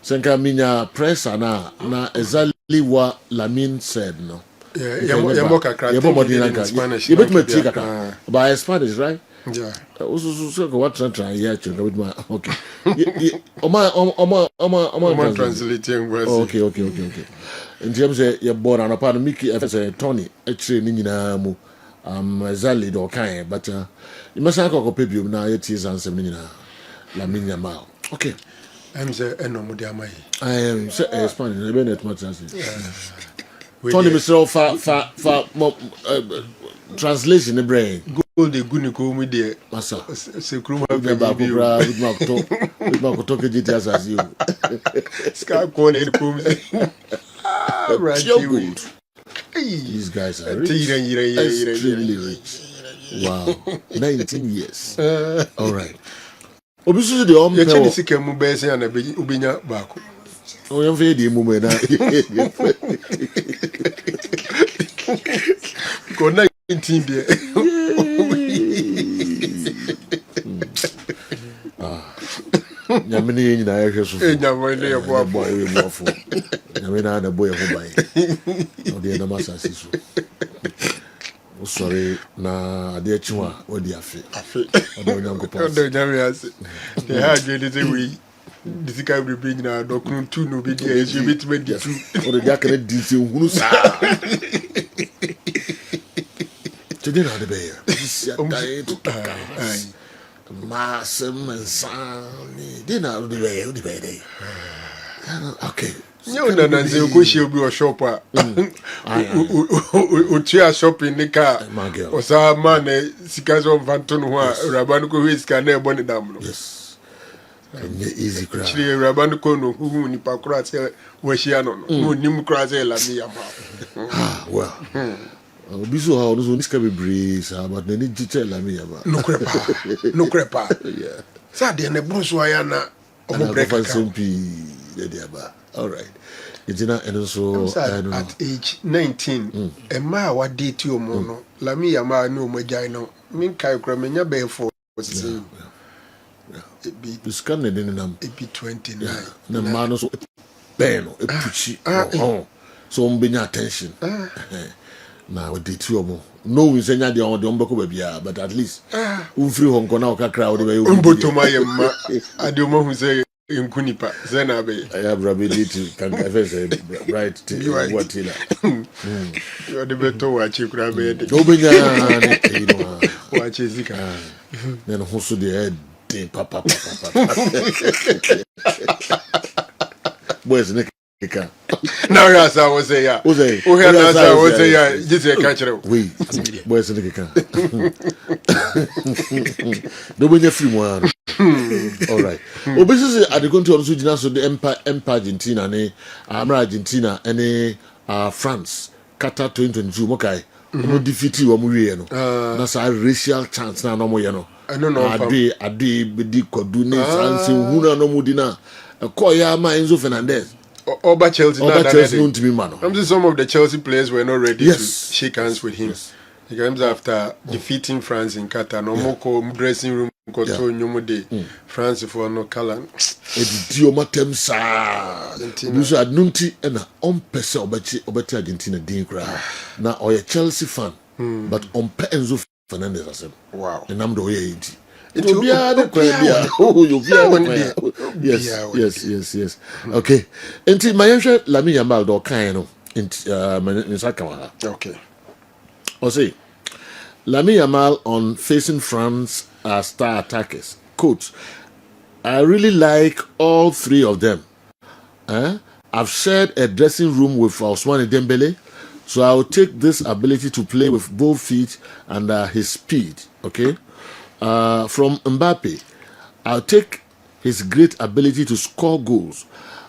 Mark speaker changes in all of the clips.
Speaker 1: Senka minya press na exactly what Lamine said, no.
Speaker 2: Yeah, Spanish.
Speaker 1: You bet me tika. By Spanish, right?
Speaker 2: Yeah.
Speaker 1: So what try here with my okay. Oma
Speaker 2: translating words.
Speaker 1: Okay. In terms of your born and upon Mickey as a Tony, actually nina mu exactly do kind, but you must have a paper now it is answer minina Lamine Yamal. Okay.
Speaker 2: I'm the Enomudiamai.
Speaker 1: I am Spanish, I been at much as Tony Mr. Translation the brain.
Speaker 2: Go the Gunico with the
Speaker 1: Massa.
Speaker 2: Secrum
Speaker 1: with Marco talking details as you.
Speaker 2: Sky corner and comes.
Speaker 1: Good. These guys are rich. Extremely rich. Wow. 19 years. All right. Obviously, the home.
Speaker 2: You're Chinese Mubese and a Ubinya Baku.
Speaker 1: Oh, you're very moving.
Speaker 2: Go 19 there.
Speaker 1: Yamini in the area of
Speaker 2: boy.
Speaker 1: Yamina and a boy who buy. No, the other master is sorry, na dear Chua, or the affair. I don't know.
Speaker 2: They had it away. This guy will bring now, Doctor Two no big age, you meet 22.
Speaker 1: Or the Jacket DC who today, not the bear. This is Massam and Sunny. Dinner will be the way. Okay.
Speaker 2: No, Nancy, go she'll be a shopper. Utia shopping the car.
Speaker 1: My girl.
Speaker 2: Or some man, Sikazo Vanton, Rabanuko, who is Canary Bonnet.
Speaker 1: Yes. Easy crash.
Speaker 2: Actually, Rabanuko, who Nipacras, where she anon, who Nimcras, Lamine.
Speaker 1: Well. Biso how those ones can be breeze, but they need to tell me about
Speaker 2: no crepa.
Speaker 1: Yeah.
Speaker 2: Saturday and the Brunswiana of breakfast.
Speaker 1: All right. It's not and also
Speaker 2: at age 19. A ma what date you mono, Lamine Yamal no Magino, Minkai Gramina Bay for it be
Speaker 1: scanning in them.
Speaker 2: It be 29.
Speaker 1: The man also pen, a pucci. So I'm being attention. Now we did two more. No, we say the Umbako baby, but at least free Hong Kong now crowd away.
Speaker 2: Umbuto my I don't know who say in Kunipa, Zenabe. I
Speaker 1: have ability to right to what you
Speaker 2: are the better watch you grab it. Watch it.
Speaker 1: Then also the head. Papa. Where's Nick?
Speaker 2: Now, as I was saying, just a catcher.
Speaker 1: We, where's the car? No, when you're free one. All right. Well, basically, at the country of Sudan, so the Empire Argentina, Argentina, and France, Qatar 2022, okay. No defeat you, Muriano. That's a racial chance now, no more, you know.
Speaker 2: I don't know.
Speaker 1: I did, Kodune, Fancy, Huna, no Mudina, a Koyama, Enzo Fernandez.
Speaker 2: Oba Chelsea,
Speaker 1: known to be man.
Speaker 2: I'm saying some of the Chelsea players were not ready to shake hands with him. He comes after defeating France in Qatar. No more dressing room. France for no color.
Speaker 1: Edioma Temsa. You are nunti and on Pesa Obeti Argentina Dinkra. Now, or a Chelsea fan, but on Enzo Fernandez.
Speaker 2: Wow.
Speaker 1: And I'm the way it will be a oh, you'll be yes. Okay. Until my answer, Lamine Yamal do kind in Sakama.
Speaker 2: Okay.
Speaker 1: Or say, Lamine Yamal on facing France as star attackers. Coach, I really like all three of them. I've shared a dressing room with Ousmane Dembele, so I'll take this ability to play with both feet and his speed. Okay. From Mbappe, I'll take his great ability to score goals.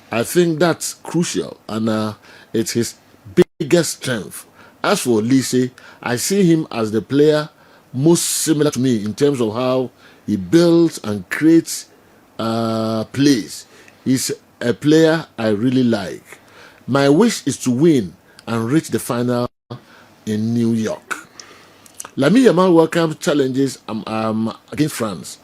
Speaker 1: I think that's crucial, and it's his biggest strength. As for Lise, I see him as the player most similar to me in terms of how he builds and creates plays. He's a player I really like. My wish is to win and reach the final in New York. Lamine Yamal welcomes challenges against France.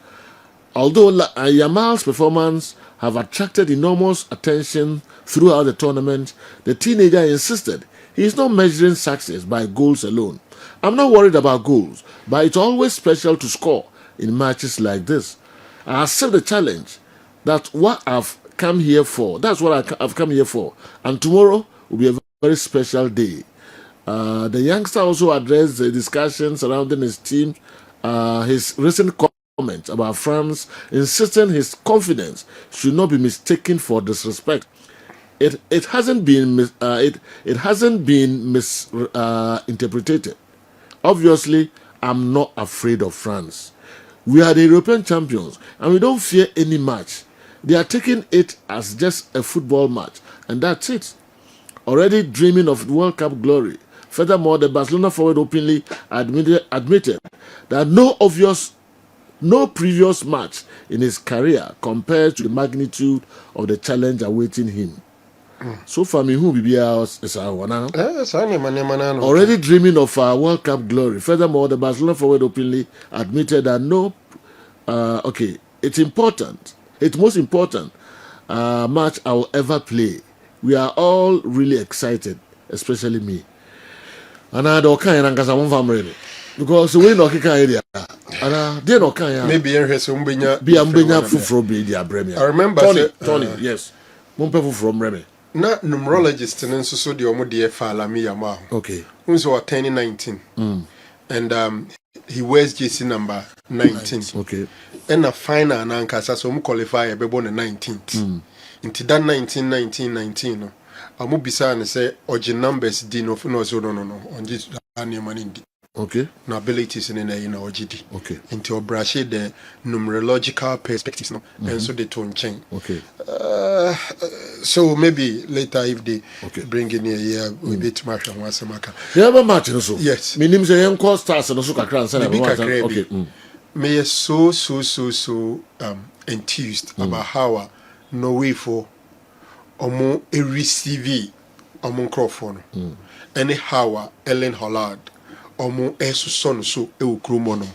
Speaker 1: Although Yamal's performance have attracted enormous attention throughout the tournament, the teenager insisted he is not measuring success by goals alone. I'm not worried about goals, but it's always special to score in matches like this. I accept the challenge. That's what I've come here for. I've come here for. And tomorrow will be a very special day. The youngster also addressed the discussion surrounding his team, his recent comments about France, insisting his confidence should not be mistaken for disrespect. It hasn't been misinterpreted. Obviously, I'm not afraid of France. We are the European champions, and we don't fear any match. They are taking it as just a football match, and that's it. Already dreaming of World Cup glory. Furthermore, the Barcelona forward openly admitted that no previous match in his career compares to the magnitude of the challenge awaiting him. So far, me who be is already dreaming of World Cup glory. Furthermore, the Barcelona forward openly admitted that it's important. It's most important match I will ever play. We are all really excited, especially me. And I don't care because we no kika area. And they no care.
Speaker 2: Maybe in Resumbinya
Speaker 1: be ambenya fufro be dia bremia.
Speaker 2: I remember
Speaker 1: Tony, yes. Mumpefu from Remy.
Speaker 2: Na numerologist and so the omo de fa Lamine Yamal.
Speaker 1: Okay.
Speaker 2: Who's what 19. And he wears JC number 19.
Speaker 1: Okay.
Speaker 2: And a final and ankasa so qualify a bebo on the 19th. Into that 19 no. Amu bisa and say origin numbers di no no on this money.
Speaker 1: Okay.
Speaker 2: No abilities in OGD.
Speaker 1: Okay.
Speaker 2: Into brush the numerological perspectives no. And so they tone change.
Speaker 1: Okay.
Speaker 2: So maybe later if they bring in here we be to match once a maka.
Speaker 1: Yeah, but match so.
Speaker 2: Yes.
Speaker 1: Me name say young stars and so kakra and
Speaker 2: okay. Me so enthused about how no way for omo receive omo microphone. Any how Ellen Holland omo son so e ukrumo no.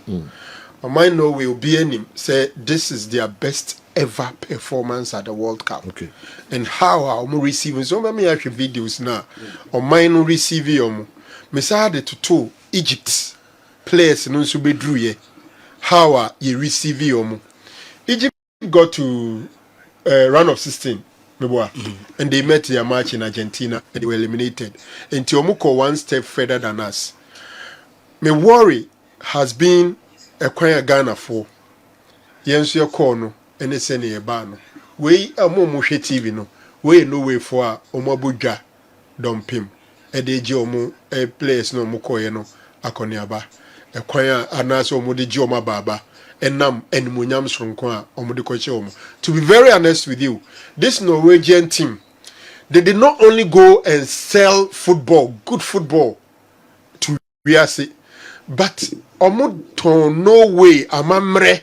Speaker 2: I know will be any say this is their best ever performance at the World Cup.
Speaker 1: Okay.
Speaker 2: And how omo receiving so me actually videos now. On mine receive omo. Me say to two Egypt players no so be drew ye. How you receive omo. Egypt got to round of 16. And they met their match in Argentina and they were eliminated. And Tiomoko one step further than us. My worry has been a choir Ghana for Yensu Kono and a seni a bano. We a momushe TV no. We no way for Omabuja Dompim. A dejomo a place no mukoyeno akoniaba. A choir anaso mudi joma baba. And munyam sronkwa omudikoche. To be very honest with you, this Norwegian team, they did not only go and sell football, good football to Riase, but omuton no way amamre.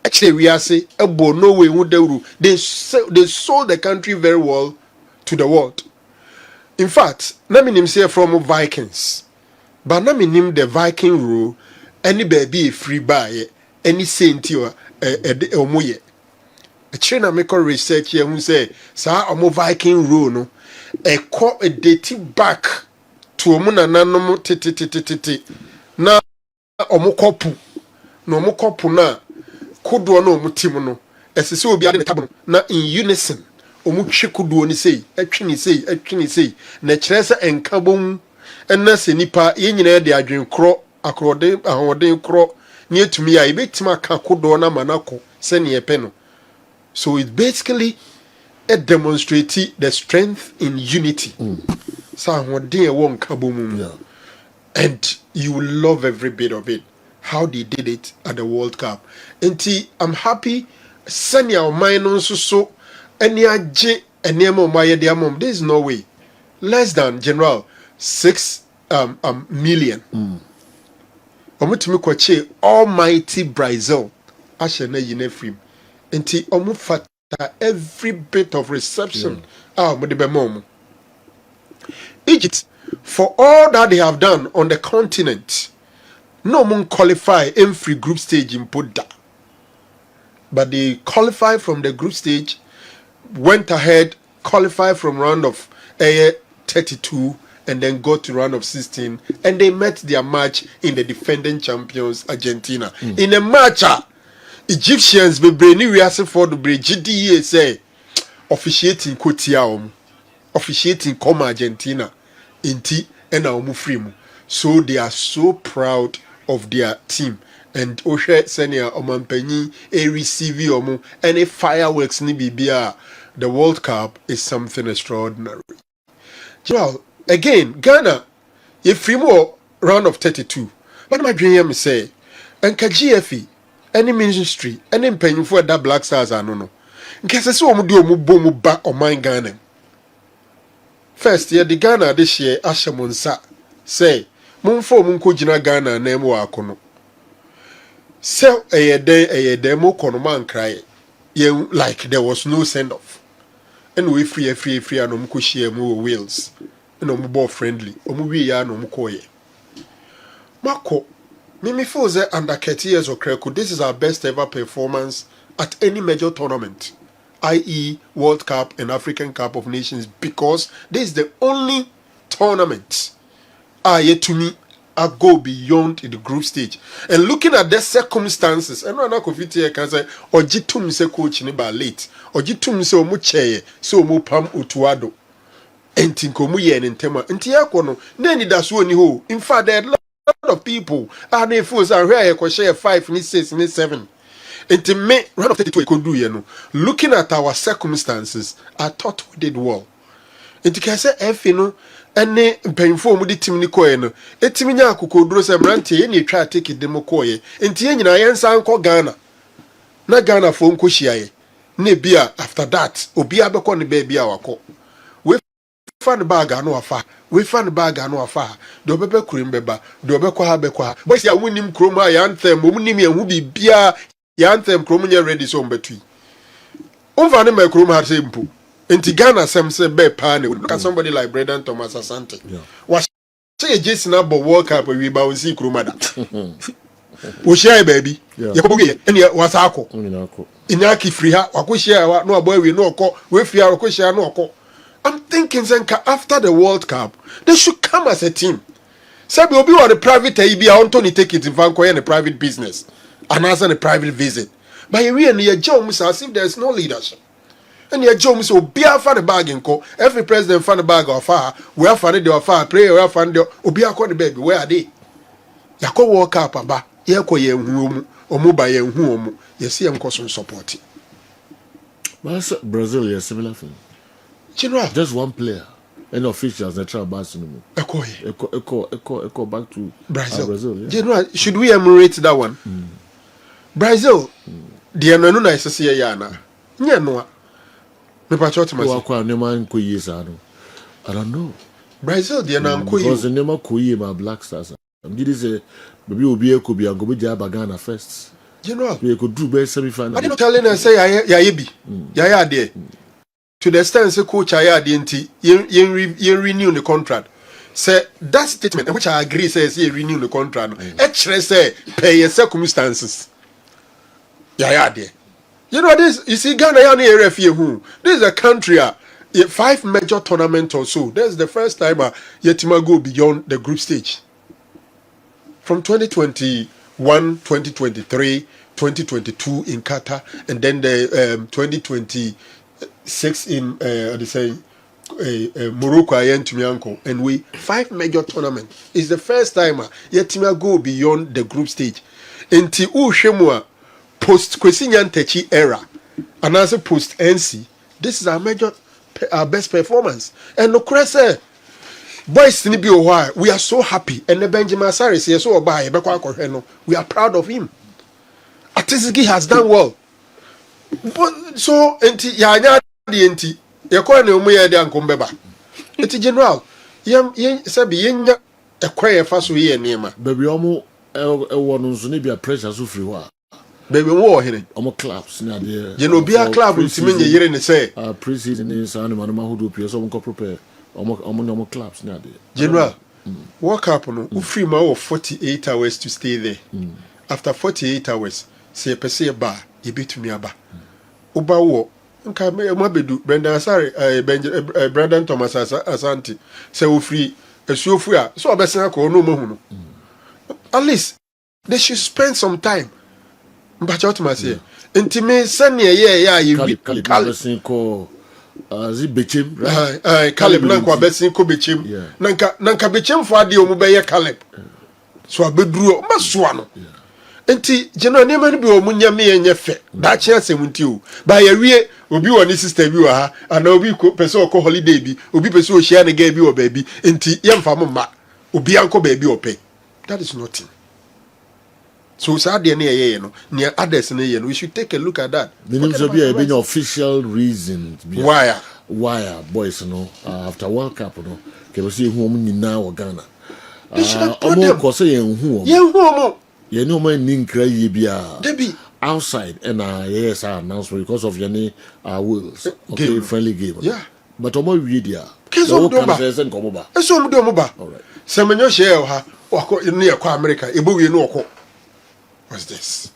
Speaker 2: Actually Riase ebo no way they sold the country very well to the world. In fact, nami say from Vikings, but nami the Viking rule any baby free buy. Any saint you omoye. A trainer make research here who say, Sa omo Viking rule no a dating back to omuna nanomo titi na omo kopu no omo kopu na kudo no omo team no esese obi ade tabo na in unison omo twe kudo ni sei atwe ni sei na kyerese enkabom enna se nipa ye nyina de adwen kro akroden ahoden kro near to me, I bet my kakudona manako, send ye peno. So it basically demonstrates the strength in unity. So what dear one kaboom. And you will love every bit of it. How they did it at the World Cup. And I'm happy. Send your mind on so any j and nemo my dear mom. There is no way. Less than general 6 million. Omutumi kwache almighty Brazil ashena yinefrim enti omufata every bit of reception Egypt, for all that they have done on the continent, no one qualify in free group stage in Buddha, but they qualify from the group stage went ahead, qualified from round of 32, and then got to round of 16, and they met their match in the defending champions Argentina. In a match, Egyptians be brainy we ask for the GDA say officiating Kotia officiating come Argentina inti and our free. So they are so proud of their team. And Oshe Senior Omanpenyi a receive omu any fireworks ni bibia. The World Cup is something extraordinary. Well, again, Ghana, if we more round of 32, what my dream say, and GFA, any ministry, any penny for that Black Stars, I don't know. In case I saw mu boom back on my Ghana. First, yeah, the Ghana this year, Asha Monsa, say, Mumfo Munko Jina Ghana, name wakono. So, a demo konoman cry, like there was no send off. And we free and omko share more wheels. And ombo friendly. Omubi ya no mkoye. Mako, Mimi feels that under 30 years of Kreko, this is our best ever performance at any major tournament, i.e. World Cup and African Cup of Nations, because this is the only tournament yet to me I go beyond the group stage. And looking at the circumstances, and no could fit here can say, or jitum se coach ni ba late, or jitum se omu cheye, so omu pam utuado. And tinko mu ye and tema, and tiakono, neni that's one who, in fact, there are a lot of people, and if fools are here, I share 5, ni 6, ni 7. And to me, round of 32, could do, you know, looking at our circumstances, I thought we did well. And to say, if you know, ene mpanyimfo mu di tim ni koye no etimi nya akokoduro se mrante ye ni twa take demo koye enti ye nyina ye nsa nko Ghana na Ghana fo nko hyiaye na bia after that obi abekọ ne ba bia wakọ we fan bag anu afa we fan bag anu afa de obebe kurim beba de obekọ ha bekọ ha boys ya wonim krom a ya anthem mo nim ehu bibia ya anthem krom nya ready so mbetui umva ne me krom ha se mpo. Inti Ghana say be pane. Look at somebody like Brendan Thomas Asante.
Speaker 1: Yeah.
Speaker 2: Was say Jason Abo Wordcup we ba we see Krumada. We share baby.
Speaker 1: Yeah.
Speaker 2: Yakobuye eni was ako. Inyaki free ha wako share wa no boy we no ko we free ha wako share no ko. I'm thinking Zenka after the World Cup they should come as a team. Sabi obi wa the private ibi a Anthony take it in Vanco and a private business. And as a private visit. But you really a job as if there's no leadership. And your job so be a fan bag in co. Every president fan bag of far. We are fan of far player. We are fan of Obia call the baby. Where are they? Yako walk up aba. Yako ye humu. Omu ba ye humu. You see I'm causing support.
Speaker 1: But Brazil is similar thing.
Speaker 2: General,
Speaker 1: Just one player. And officials they try back to them. Echo back to
Speaker 2: Brazil.
Speaker 1: Yeah.
Speaker 2: General, should we emulate that one? Brazil. The no na ise se ya na. Nya no. Me patriotic
Speaker 1: I don't know.
Speaker 2: Brazil they na nko
Speaker 1: Because the name of my Black Stars. I'm going to say maybe Obi could be a go be Ghana first.
Speaker 2: General,
Speaker 1: We could do best semi-final.
Speaker 2: I didn't tell you say ya be. Ya there. To the extent say coach ya there nti you renew the contract. Say that statement which I agree says you renew the contract. Actually say pay your circumstances. Ya there. You know this, you see Ghana area who this is a country 5 major tournaments or so. That's the first time Yetima go beyond the group stage. From 2021, 2023, 2022 in Qatar, and then the 2026 in Morocco and we 5 major tournaments. It's the first time Yetima go beyond the group stage. Inti Ushemwa post Kwesinyan Techi era and as a post NC, this is our best performance. And no crese boys ni bi why we are so happy. And the Benjamin Saris is so by we are proud of him. Atisiki has done well. But so enti ya di enti ya kwa ne omu ya di ankombeba. Enti general yen sabi yenya ekwa fa so ye niema.
Speaker 1: Baby omo no nso ne bia pressure so free wa.
Speaker 2: Baby wo here.
Speaker 1: Omo clubs na there.
Speaker 2: You know bia club ntimi nye yere ne say.
Speaker 1: Pre-season is and man ma hudu pie so mo prepare. Omo clubs na there.
Speaker 2: General, Wordcup no u free ma of 48 hours to stay there. After 48 hours, say per se ba, you betumi aba. Uba wo nka me bedu Brendan Asare Brendan Thomas Asante say we free asuofu a so obesena ko no mahu no at least they should spend some time mbacha otumase intime sane ye
Speaker 1: Caleb ko Bechem,
Speaker 2: right? Caleb nanko abesin ko Bechem. Nanka Bechem for ade omu be ye Caleb. So abeduru masoa no. Enti general name no bi omu nyame ye fe. Da chance nti o. Ba ye wie obi woni sister bi wa ha ana obi ko pese okọ holiday bi, obi pese o share ne ga bi o ba bi. Enti ye mfa mo ma. Obi anko ba bi ope. That is nothing. So sadly, no, near others, we should take a look at that.
Speaker 1: The names will be a official reasons
Speaker 2: why
Speaker 1: boys, after World Cup, can we see whom you now or Ghana? You know, my name
Speaker 2: Debbie
Speaker 1: outside and yes, I announced because of your wills. Okay, friendly game.
Speaker 2: Yeah,
Speaker 1: but on my video,
Speaker 2: all right. Semenyo share her or near America, a movie no. What's this?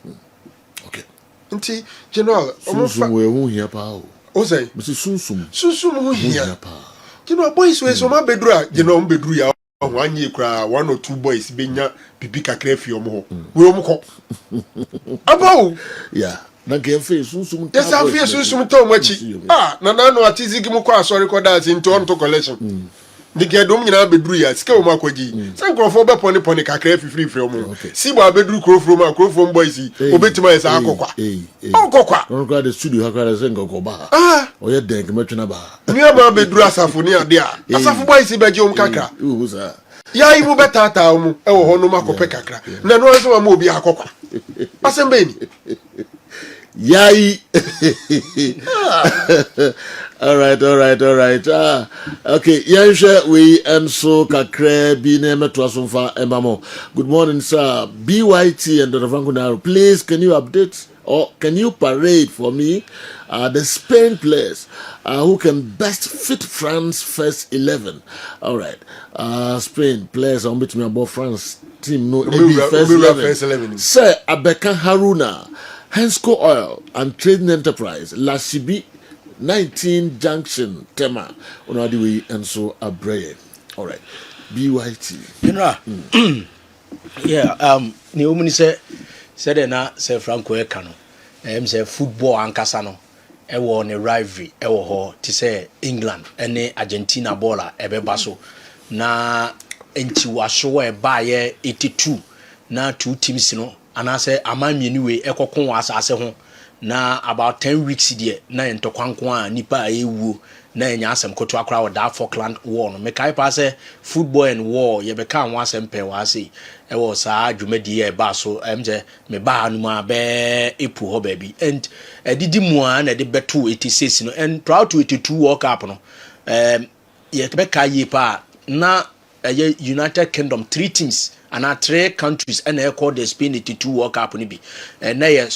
Speaker 1: Okay.
Speaker 2: Nti general
Speaker 1: Sunsum we hu hia pa o.
Speaker 2: O say
Speaker 1: Mr. Sunsum
Speaker 2: hu hia pa. General boys we so ma bedru general bedru ya wanye kra one or two boys benya bibi kakra fi omo ho. We omo ko. Abawo.
Speaker 1: Yeah. Na ke fe Sunsum
Speaker 2: ta. Yes, I fe Sunsum ta omo chi. Na no atizigi mu kwa sorry ko dance into on to collection. The gedum nyina bedru ya sika omo akwaji san krofo be poni kakra free omo si bo bedru krofo boys obetima yesa akokwa okokwa
Speaker 1: no go the studio hakara zen go ba oye denk metwena ba
Speaker 2: nua ma bedru asafo ni ade a asafo boys be je kakra ya imu betata omo e wo ho no makope kakra na no so ma obi akokwa asembe ni
Speaker 1: yai. All right. Okay, Yansha, we and so kakre bi neme to asumfa embamo. Good morning, sir. BYT and Dr. Please, can you update or can you parade for me the Spain players who can best fit France first 11? All right. Spain players on between about France team no first 11. Sir Abeka Haruna, Hensco Oil and Trading Enterprise, Lashibi 19 Junction, Tema, on the way and so a brain. All right. BYT.
Speaker 3: Yeah, Naomi said na say Franco Ekano. Say football and Casano. Ewo on a rivalry, ewo ho, to say England, and Argentina baller, Ebebaso. Na enti washow by 82. Na two teams, and I say, am I anyway, Eko Kwas as a home. Na about 10 weeks there na ntokwankwa nipa ewu na enya asem koto akra wo da Falkland war no mekai pa say football and war ye be kan wasem pe wa say e wo sa adwumadi e ba so emje me ba anu ma be epu ho ba bi and edidi mu a na de beto 86 no and proud to 82 World Cup no ye be kai pa na United Kingdom 3 teams and 3 countries and e call the Spain 82 World Cup ni bi na ye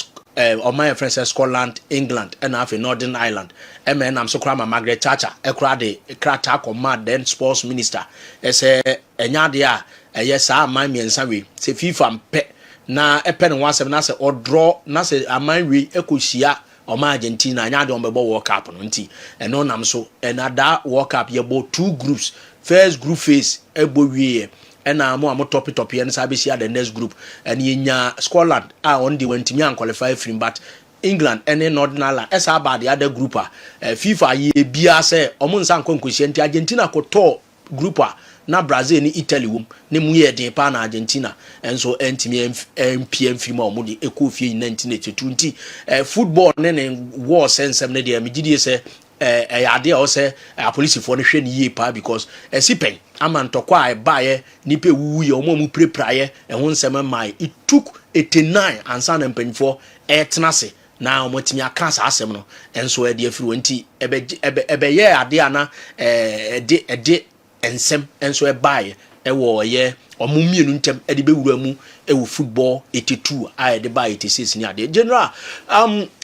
Speaker 3: or my friends Scotland, England, and half in Northern Ireland. And I'm so crying, Margaret Thatcher, a crowd, a crack or mad, then sports minister. As a yadia, a yes, I mind me and Savi, say FIFA pet na a pen once and answer or draw, Nasa, a mind we equisia or my Argentina, and I don't be World Cup on tea. And on I'm so, and at that World Cup, you bought 2 groups. First group phase, a boy. And I'm more top and Sabisia the next group. And in Scotland, I only went to me and qualify for him, but England and then Northern Ireland, as about the other group, FIFA ye bia say, Omonsan Conquisient, Argentina could talk grouper, na Brazil ni Italy, ni muye de pan Argentina, and so NTM MPM Fimo Mudi Ecofi in 1982. Football and war sense, and the immediate say. Idea say a police for the shame ye pa because a sipping a man to quiet buy nipe woo or momu pre prior and 1 7 my it took 89 and son and pen for tenacity now what me a cancer assemble and so a dear fluenty ebe ye adiana de and sem and so a buy a war ye or mummy nuntem edibe wuramu e football 82 I de buy 86 near the general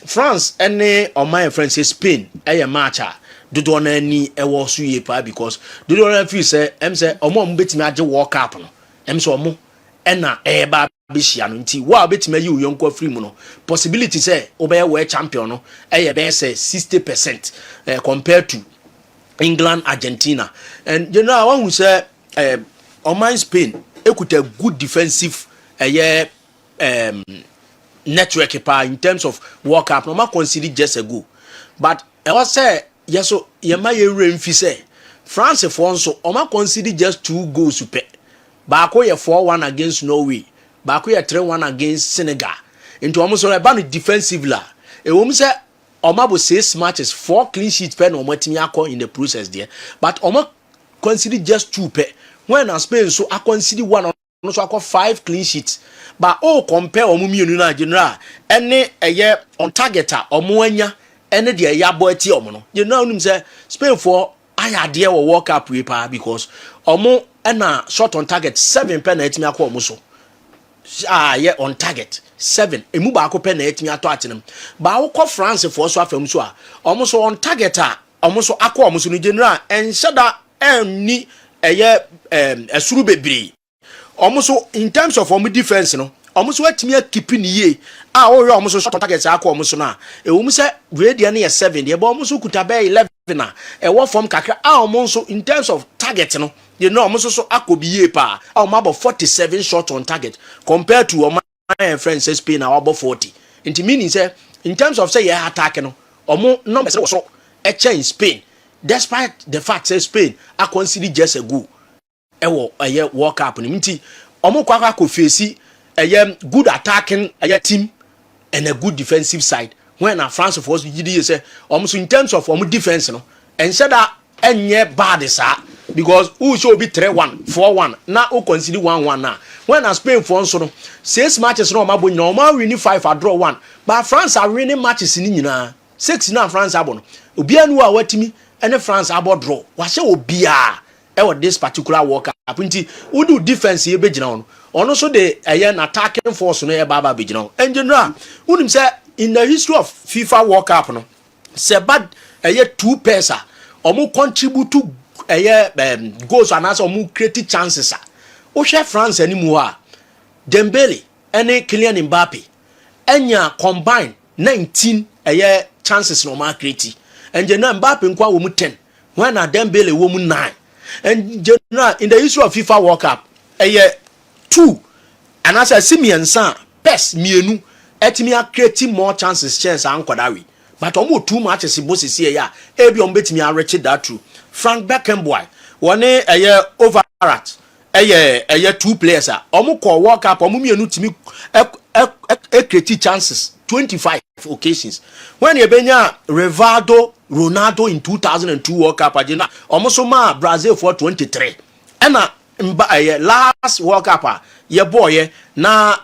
Speaker 3: France and or my friends Spain a matcha do don any e wo so pa because do don feel say say omo betimi age World Cup no so omo ɛna ɛba bɛhyia no nti wo a wobɛtumi ayi wo yɔnko afiri mu no possibility sɛ wobɛyɛ world champion no ɛyɛ bɛyɛ sɛ 60% compared to England, Argentina. And you know, one who say Oman Spain, it could a good defensive network in terms of World Cup. No man consider just a go. But I was say yes, so you might say France for so Oman consider just 2 goals to pay. Bako ye 4-1 against Norway. Bako ye 3-1 against Senegal. Into almost a band defensive la. A woman say Omabo 6 matches, 4 clean sheets pen or Martiniaco in the process there. But Oma consider just 2 pe. When I Spain, so I consider 1 or so I call 5 clean sheets. But compare Omumi Unina General, any a year on targeter or Moenya, any dear Yaboy Tiomono. You know him say Spain for I had dear or walk up paper because Omo and shot on target 7 pen at Miako Muso. Yeah, on target 7 emu ba ko pe na etimi ato atenem ba wo ko France for so afam so a omo so on target a omo so akọ omo so no general en shada ni eye esuru bebre omo so in terms of omo defense no omo so atimi akipi ni ye a wo omo so shot on target akọ omo so na e wo mu se we dia na ye 7 de ba omo so kuta be 11 na e wo form kakra a omo so in terms of target no you know omo so akobiye pa omo about 47 shot on target compared to omo my friends say Spain are about 40. It meaning say in terms of say yeah attack no omo numbers was so in Spain despite the fact say Spain I consider just a go a year World Cup ni nti omo kwakwa ko face a good attacking a team and a good defensive side when France for us say omo so in terms of omo defense no and said that enye bad sa because who should be 3-1 4-1 now who consider 1-1 now when Spain for so 6 matches no ma bonya o ma win 5 or draw 1 but France are winning matches ni nyina 6 na France abo no obi anu a watimi ene France abo draw wa hye obi a e this particular World Cup nti who do defense e begina no ono so de an attacking force no e baba begina en general unim say in the history of FIFA World Cup no se bad 2 pairs omo contribute to goals and as omo create chances o hwe France animu a Dembele ene Kylian Mbappe enya combine 19 chances no ma create and general Mbappe nkwa wo mu 10 when na Dembele wo mu 9 and general in the history of FIFA World Cup 2 and as a simiansa pes mienu etimi a create more chances chance ankodawi but omo 2 matches bosisi ya ebi on betimi a reach that true Frank Beckenbauer one overat 2 players omo call World Cup omo mienu timi create chances 25 occasions when you benya Rivaldo Ronaldo in 2002 World Cup agenda omo so ma Brazil for 23 and last World Cup ye boy na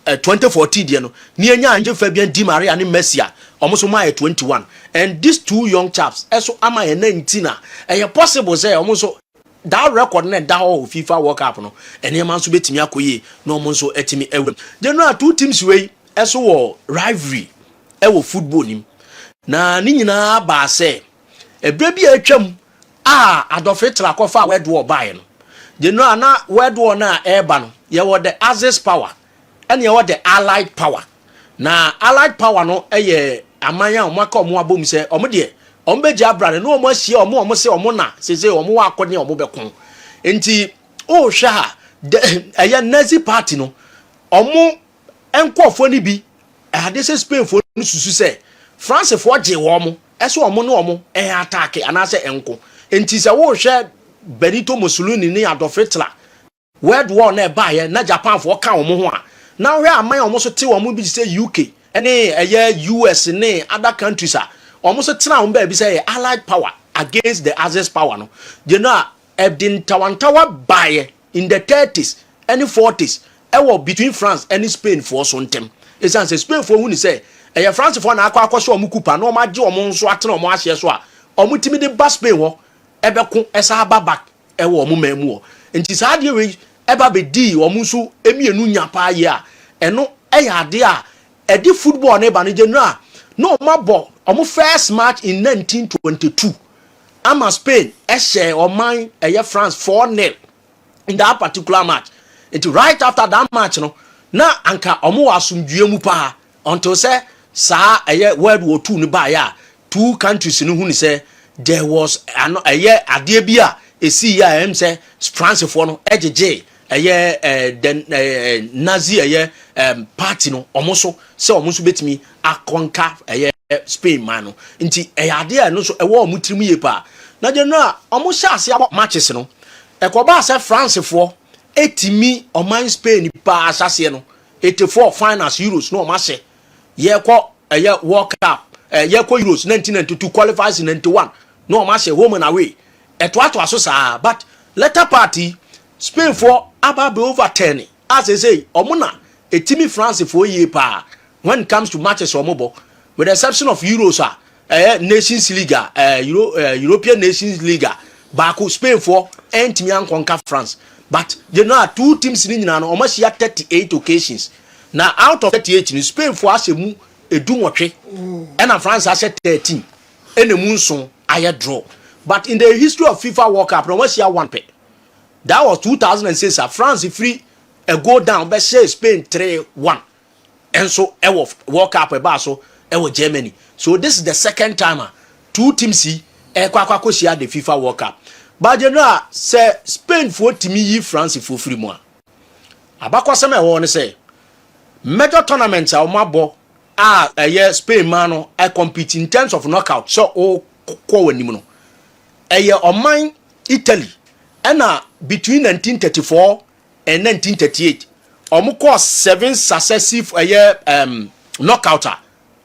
Speaker 3: 2014 dia no ni enya anje Fabian Di Maria ni Messi omo so ma 21 and these 2 young chaps eso ama 19 possible say omo so that record na da ho FIFA World Cup no ene man so betimi akoye na omo so etimi ewe general 2 teams wey eso wo rivalry wo football nim na ni nyina ba se ebra bi atwam Adolf Hitler kofa World War buy no general na World War na eba no ye wo the Axis power and ye wo the Allied power na Allied power no amanya omaka omo abom se omo de ombeji abrane no omo ahia omo se omo na se omo wa akode omo bekon enti o hwa ha Nazi party no omo enkofo ni bi ade se Spain fo no susu se France fo je wo omo eso omo no omo attack anase enko enti se wo hwa Benito Mussolini ni Adolf Hitler World War na ba ye na Japan fo ka omo ho a na hwa amanya omo so te omo bi se UK any US ne other countries almost tena on be say Allied power against the Axis power no you know Ebdin Tawantawa by in the 30s and 40s between France and Spain for some time it's say Spain for who say France for na akwa so omukupa no ma je omo nso atena omo ahye so a omo timi de ba Spain wo ebeko esa ba back omo mamu wo nti sa de we eba be di omo nso emienu nya pa ye a eno ade a edi football na ba no general no mabo omo first match in 1922 ama Spain share oman France 4-0 in that particular match right after that match no na anka omo asumdue mu pa until say sa World War II no ba ya two countries no hu ni say there was ade bia esi ya em say France for no ejeje the Nazi party no omo so betimi akonka Spain man no nti ade no so ewo omo trimu ye pa na je no a omo sha ase abo matches no ekoba say France for etimi oman Spain pa asase no 84 finals Euros no omase ye ko World Cup ye ko Euros 1992 qualifiers in 91 no omase home and away eto aso sa but later party Spain for about over 10 as I say omuna etimi France for ye pa when it comes to matches omobo with the exception of Euros Nations League European Nations League baako Spain for entimi ankonka France but you know two teams ni nyina no almost 38 occasions now out of 38 in Spain for asemu edunwotwe and France has 13 and the nson aye draw but in the history of FIFA World Cup no almost one pay that was 2006 France free a go down but say Spain 3-1 and so World Cup so Germany so this is the second time two teams see kwakwa share the FIFA World Cup but you know say Spain for timi yi France for free mo abakwa sem e won say major tournaments a omabo Spain man no compete in terms of knockout so o ko wanim no oman Italy and between 1934 and 1938 omukọ 7 successive knockout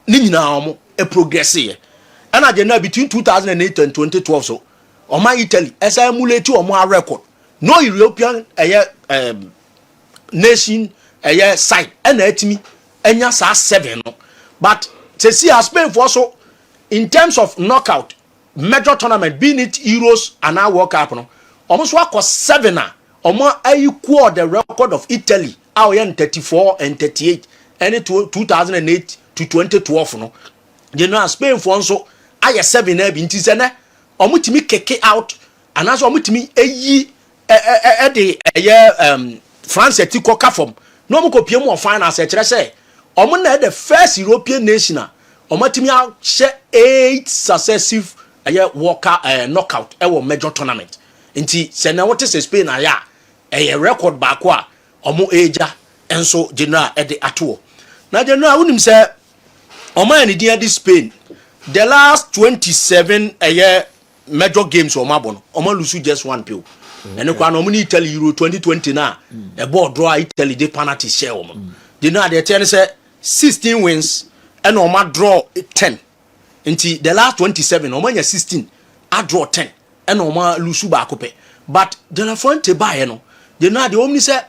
Speaker 3: ni nyina omo progress here and agenda between 2008 and 2012 so Oma Italy as I emulate omo record no European nation side and etimi enya sa 7 no but to see Spain for so in terms of knockout major tournament being it Euros and our World Cup no almost what 7 omo equal the record of Italy out in 34 and 38 and 2008 to 2012 no you know Spain for so aye 7 na bi ntise na omo timi keke out and as omo timi eyi France etiko ka form no omo kopie mu finals e kire say omo na the first European nation omo timi a she 8 successive World Cup knockout e major tournament nti se na what is Spain aya record baako a omo eja enso general e de ato na general unim say omo ani dia di Spain the last 27 major games o mabon omo lose just one pill and kwa no omo ni Italy Euro 2020 na e board draw Italy de penalty share omo general dey tell say 16 wins and omo draw 10 nti the last 27 omo nya 16 a draw 10 and omo lose baako pe but general Fonte buy no general de omni say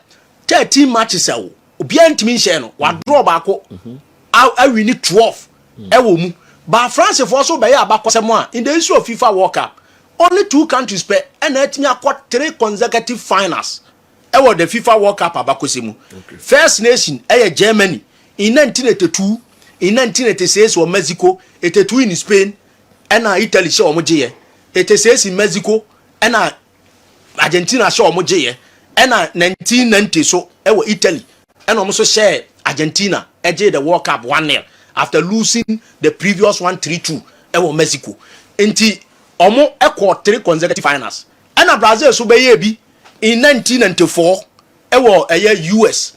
Speaker 3: 13 matches o obi antimi share no wa draw baako a win 12 e wo mu but France for so be abakosemo in the issue of FIFA World Cup only 2 countries per and etimi akọ 3 consecutive finals e wo the FIFA World Cup abakosemo first nation Germany in 1982 in 1986 or Mexico 82 in Spain and Italy show omoje 86 in Mexico and Argentina show omoje and 1990 so e wo Italy and almost share Argentina eje the World Cup 1-0 after losing the previous one 3-2 ewo Mexico enti omo ekọ 3 consecutive finals and Brazil so be ye bi in 1994 ewo US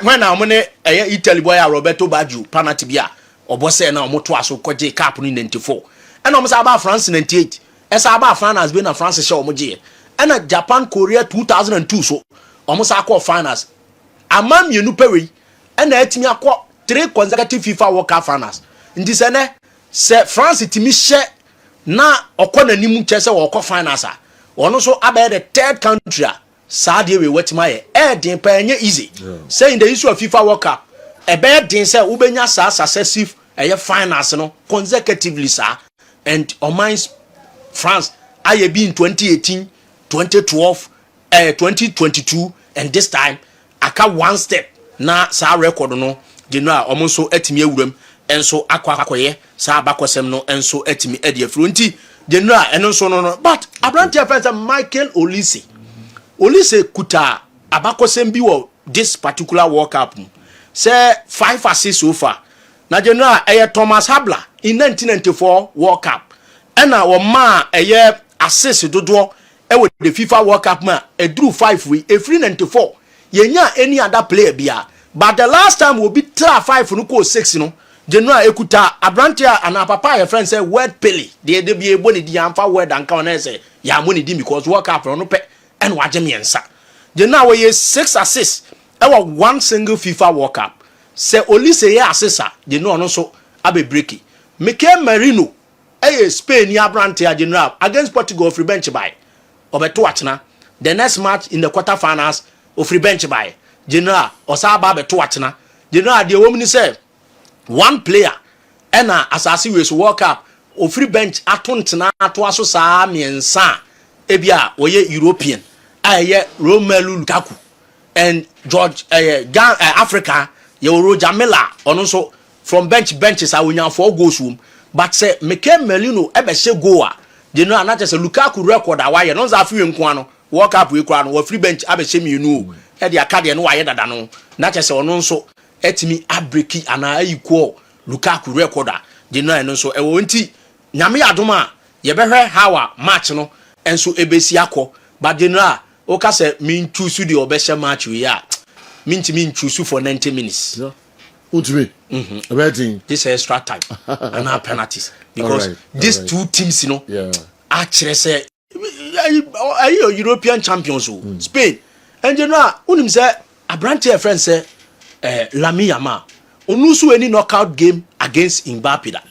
Speaker 3: when na omo ne Italy boy Roberto Baggio penalty bia obose na omo to aso koje cup ni 94 and omo sa ba France 98 esa ba finals be na France sha omo je and Japan Korea 2002 so omo sa akọ finals amam yenu pewe and etimi akọ 3 consecutive FIFA World Cup finals ndi se France timi she na okọ nanimu chese wo okọ finals a ono so abe the third country saade we wetima ye din pa enye easy say in the issue of FIFA World Cup ebe din say ubenya sa successive finals no consecutively sa and Oman's France aye be in 2018 2012 2022 and this time aka one step na sa record no general omo so etimi awuram enso akwakoye sa abakosem no enso etimi ede afro nti general eno so no but abrantia friend Michael Olise kuta abakosem bi wo this particular World Cup say 5 assists so far na general Thomas Habla in 1994 World Cup ena wo ma assist dodo with the FIFA World Cup ma drew 5 we a free 94 yenya any other player bia but the last time we beat 5 no ko 6 no general ekuta abrantia and papa your friend say word pele they be able ni di amfa word and can say ya money di because World Cup no pe and wagemiensa general we 6 assists one single FIFA World Cup say only say assessor they know no so abe breaki Mikel Merino Spain ya abrantia general against Portugal free bench by obeto atena the next match in the quarterfinals of free bench by general osaba beto atena general the woman say one player ena asase we so World Cup of free bench atontena ato aso saa miensa ebia oye European Romelu Lukaku and George Africa Roger Miller ono so from benches I will 4 goals but say Mikel Merino she goal they know not just a Lukaku record why no za fi nko ano World Cup we kura no wa free bench abeshe mienu e dia card no waye dada no na just ono so etimi abreki ana equal Lukaku record they know no so e wo nti nyame adoma ye behwe how match no enso ebesi akọ but they know o ka say min choose the obeshe match we ya min choose for 90 minutes
Speaker 1: yeah. Ultimate.
Speaker 3: This extra time and our penalties because these two teams, you know, actually say are you European champions? Spain and you know, unim say a branch of friends say Lamine Yamal unusu any knockout game against Mbappe da.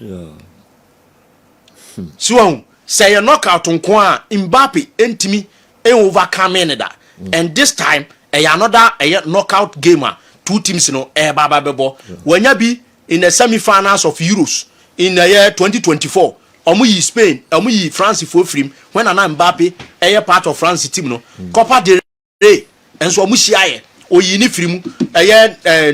Speaker 3: So say a knockout on kwa Mbappe entimi overcome da and this time another knockout gamer. 2 teams no baba bebo when ya be in the semi-finals of Euros in the year 2024 omu yi Spain omu yi France for free when ana Mbappe part of France team no Copa del Rey enso omu hia oyi ni free mu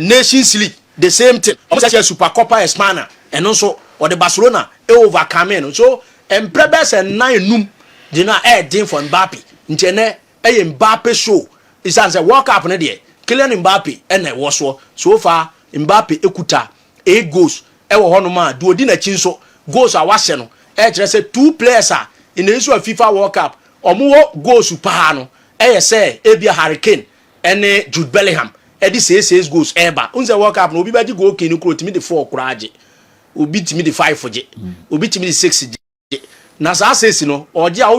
Speaker 3: Nations League the same thing omu say Super Copa España and so or the Barcelona overcome no so emprebes and 9 num dey na din for Mbappe ntene Mbappe show is say World Cup na dey Kylian Mbappe ene wo so far Mbappe ekuta 8 goals e wo hono ma do odi na chinso goals a wahye no e kire say 2 players are in the issue of FIFA World Cup omo goals pa no e say ebia Hurricane ene Jude Bellingham e di 6 goals eba unse World Cup no obi ba di goal kin kro timi di 4 kra age obi timi di 5 je obi timi di 6 je na sa sesi no oje a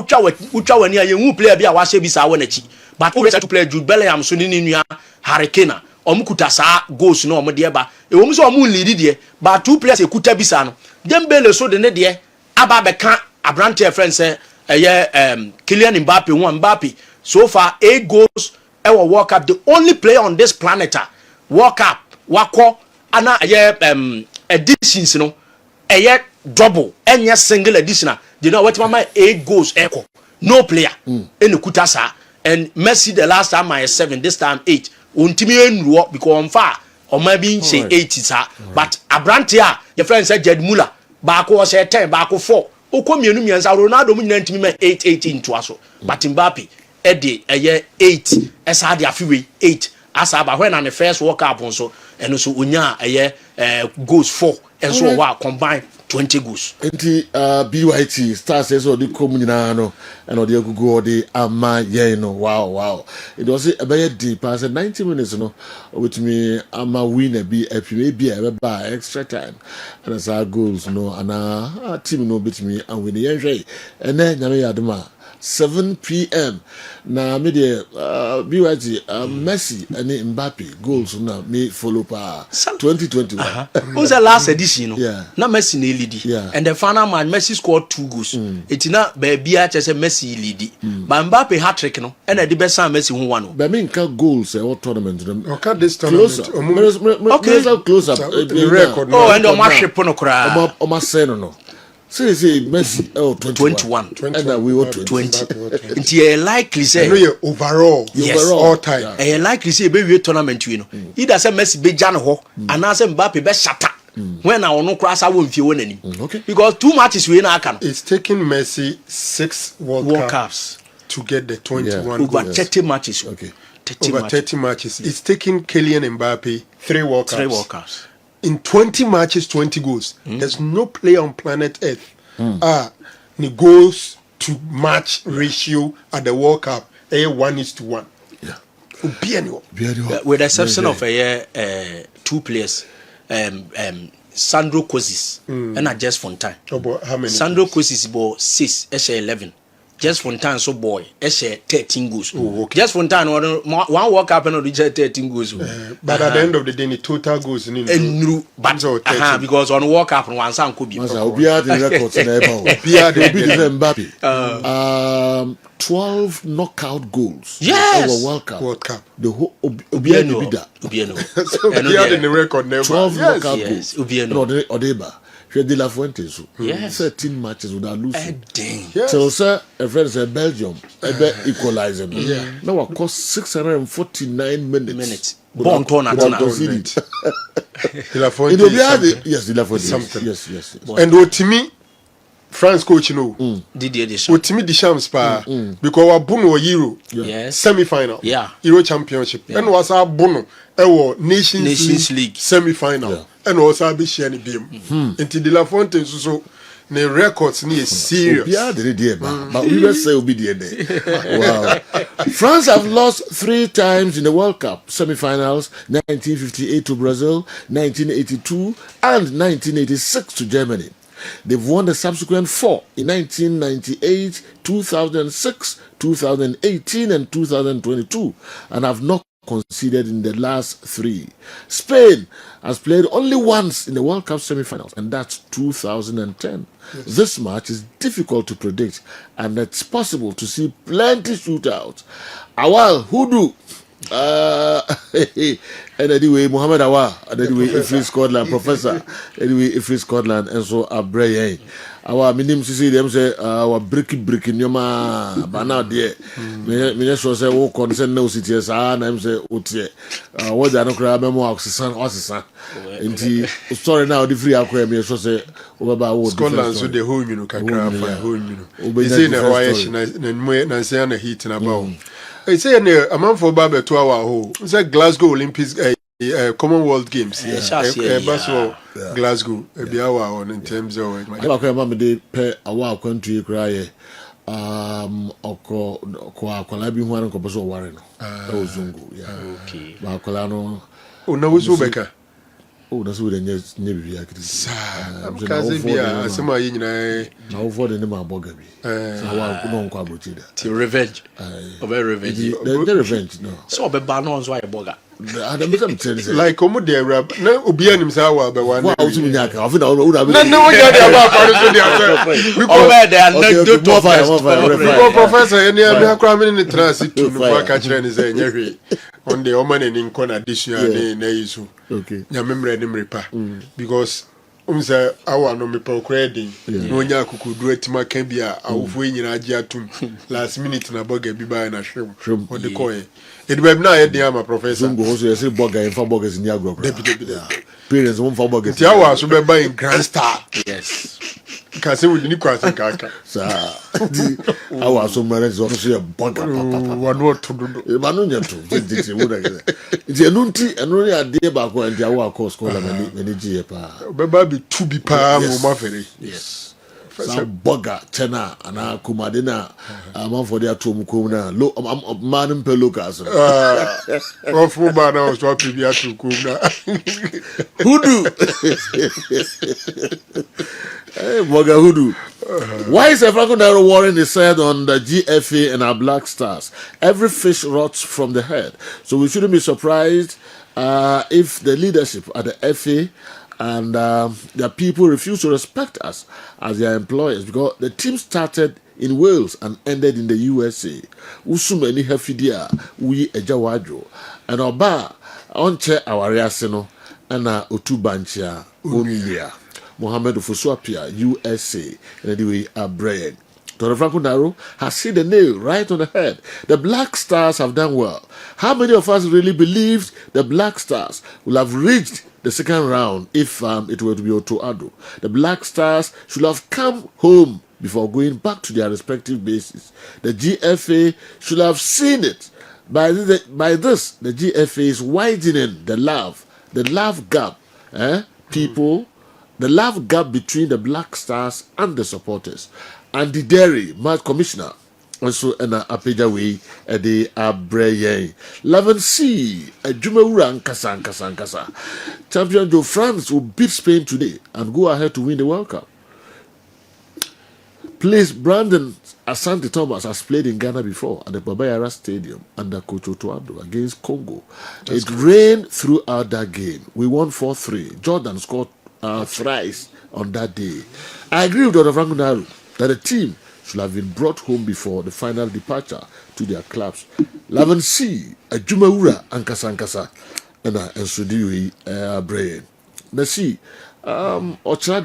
Speaker 3: utwa wani a yehu player bia wahye bi sa wona chi but we to play Jude Bellingham so ni nua Hurricane omukuta sa goals no omde eba e wo so omu lead de but 2 players ekuta bisa no Dembele so de ne de aba beka abrante friend say Kylian Mbappe Mbappe so far 8 goals ever World Cup the only player on this planet World Cup wako ana editions no double enya single edition you know what mama 8 goals echo no player in kutasa and Messi the last time I 7 this time 8 untimi enruo because on far or maybe say 8 sir but abrante your friend said Jed Muller back was 10 back 4 okomienu miensa Ronaldo mu nyina ntimi me 8 into aso but Mbappe ede 8 esa de afiwe 8 asa ba when na the first World Cup so and so onya goals 4 and so wa combine 20 goals.
Speaker 1: Enti BYT stars so the communina no and the gugu the ama no wow it was a very deep past 90 minutes no with me ama win be extra time and as our goals no and our team no beat me and win the and then nyame yaduma 7 p.m. na me de BYT Messi and Mbappe goals na me follow pa 2021.
Speaker 3: Who's the last edition?
Speaker 1: Yeah.
Speaker 3: Na Messi na lead.
Speaker 1: Yeah.
Speaker 3: And the final match Messi scored 2 goals. It na baby a say Messi lead. But Mbappe hat trick no. And the best time Messi who won.
Speaker 1: But me can goals what tournament them.
Speaker 2: Okay, this tournament.
Speaker 1: Okay. Close up.
Speaker 2: The record.
Speaker 3: Oh, and the match pono kra.
Speaker 1: O ma say no. Say Messi 21 and we were 20.
Speaker 3: It's likely say
Speaker 2: overall all time.
Speaker 3: Likely say be tournament you know. Either say Messi be jan ho and say Mbappe be shatter. When I no cross I won't feel any.
Speaker 1: Okay.
Speaker 3: Because 2 matches we na can.
Speaker 2: It's taking Messi 6 World Cups to get the 21
Speaker 3: over 30 matches.
Speaker 1: Okay.
Speaker 2: over 30 matches. It's taking Kylian Mbappe 3 World Cups.
Speaker 3: 3 World Cups.
Speaker 2: In 20 matches, 20 goals. There's no player on planet Earth the goals to match ratio at the World Cup 1:1.
Speaker 1: Yeah.
Speaker 3: With the exception of 2 players, Sandro Kozis and Jess Fontaine.
Speaker 2: How many?
Speaker 3: Sandro Kozis bought 6, 11. Jess Fontaine so boy, 13 goals.
Speaker 2: Oh, okay.
Speaker 3: Jess Fontaine one World Cup and reach 13 goals.
Speaker 2: But at the end of the day, the total goes in.
Speaker 3: Because on World Cup one sound could be.
Speaker 1: Obia the records Mbappe. 12 knockout goals.
Speaker 3: Yes.
Speaker 1: Over World Cup. The whole
Speaker 3: Obiano.
Speaker 2: So Obia in the record never.
Speaker 1: 12 knockout
Speaker 3: yes.
Speaker 1: goals.
Speaker 3: Obiano.
Speaker 1: Odeba. De La Fuente.
Speaker 3: Yes.
Speaker 1: 13 matches without losing.
Speaker 2: Yes.
Speaker 1: So, sir, a friend said Belgium, equalizing. Now, it cost 649 minutes.
Speaker 3: Bon ton at
Speaker 2: De La Fuente.
Speaker 1: Yes, De La Fuente.
Speaker 2: Something.
Speaker 1: Yes.
Speaker 2: And what to me, France coach,
Speaker 3: Didier
Speaker 2: what
Speaker 3: Deschamps.
Speaker 2: to me, Deschamps, because our Bono Euro
Speaker 3: Yes.
Speaker 2: semi-final,
Speaker 3: Yeah.
Speaker 2: Euro Championship, and was our Bono, Nations League semi-final, and was our Bishan beam. Until De La Fontaine, so the records near serious.
Speaker 1: But we will say obedient. Wow. France have lost 3 times in the World Cup semi-finals: 1958 to Brazil, 1982, and 1986 to Germany. They've won the subsequent 4 in 1998, 2006, 2018, and 2022, and have not conceded in the last 3. Spain has played only once in the World Cup semi-finals, and that's 2010. Yes. This match is difficult to predict, and it's possible to see plenty shootouts. Awal, Hudu, and anyway, Mohammed Awa, and anyway, Ifri Scotland, Professor, anyway, Ifri Scotland, and so Abrey. Our minim see them say, our breaking yoma, but now dear, me so say, oh, concern no cities, and I'm say, what I don't cry, memoir, son, or son. And sorry now, the free aquarium, so say, over
Speaker 2: Scotland, so the whole minute can cry for a whole minute. It's in a wire, and I say, on a heat and about. I say, a month for Baba 2 hour hole. It's like Glasgow Olympics. Commonwealth Games, Basel, Glasgow, a be our on in terms of
Speaker 1: I remember they pay a while country cry. Oko Kwalabi one and Copaso Warren. Zungu, yeah.
Speaker 3: Okay.
Speaker 1: Bacolano.
Speaker 2: Oh, no, was Ubeka.
Speaker 1: Oh, that's what they need.
Speaker 2: I'm Kazibia, some of you
Speaker 1: now for the name of Bogabi.
Speaker 3: Till revenge. Revenge.
Speaker 1: The revenge, no.
Speaker 3: So, be Banon, why a bogger.
Speaker 2: Like Omo Rab, no Obian himself, but one.
Speaker 1: No,
Speaker 2: Professor, any other crime in the transit to catch any say, on the Oman and in Con addition, okay. Your memory and repair because. Our no me procreating. No yaku could do it. Ma can be a win in Ajatum last minute in a bugger be by a shrimp. What the coy. It will not at the armor, Professor.
Speaker 1: Also, I say bugger and 4 buggers in Yagro. Parents won't 4 buggers.
Speaker 2: The hour should be buying Grand Star.
Speaker 3: Yes.
Speaker 2: Can say with the Nicolas and Kaka.
Speaker 1: Sir, I was so married, honestly, a bugger.
Speaker 2: One word to do.
Speaker 1: It's a nunti and only a dear back when the hour course called many GFA.
Speaker 2: Baby to be palm or
Speaker 1: yes. Some bugger, Chena, and a Kumadina, a man for their Tom Kumna, look, man in Pelucas.
Speaker 2: Of woman, I was talking to Kumna.
Speaker 1: Hoodoo. Hey, Bugger Hoodoo. Why is a Franco Warren is said on the GFA and our Black Stars? Every fish rots from the head. So we shouldn't be surprised if the leadership at the FA and the people refuse to respect us as their employers, because the team started in Wales and ended in the USA. Usumeni Hefidia, we Ejawadro, and Oba onche awariaseno, and Otubanchia, Umilia, Mohammed Fuswapia, USA, and anyway, Brian. Dr. Franco Naro has hit the nail right on the head. The Black Stars have done well. How many of us really believed the Black Stars will have reached the second round if it were to be Otto Addo? The Black Stars should have come home before going back to their respective bases. The GFA should have seen it By this, the GFA is widening the love gap, people, the love gap between the Black Stars and the supporters. And the dairy, match commissioner, also an apeja way, the abreye. 11C, a Jumaura Kasa. Champion Joe France will beat Spain today and go ahead to win the World Cup. Please, Brandon Asante Thomas has played in Ghana before at the Babayara Stadium under Coach Otuado against Congo. It rained throughout that game. We won 4-3. Jordan scored thrice on that day. I agree with Dr. Franco Naru that the team should have been brought home before the final departure to their clubs. 11C, a Jumaura Ankasa, and Sudiwi Brain. Let's see, Ochra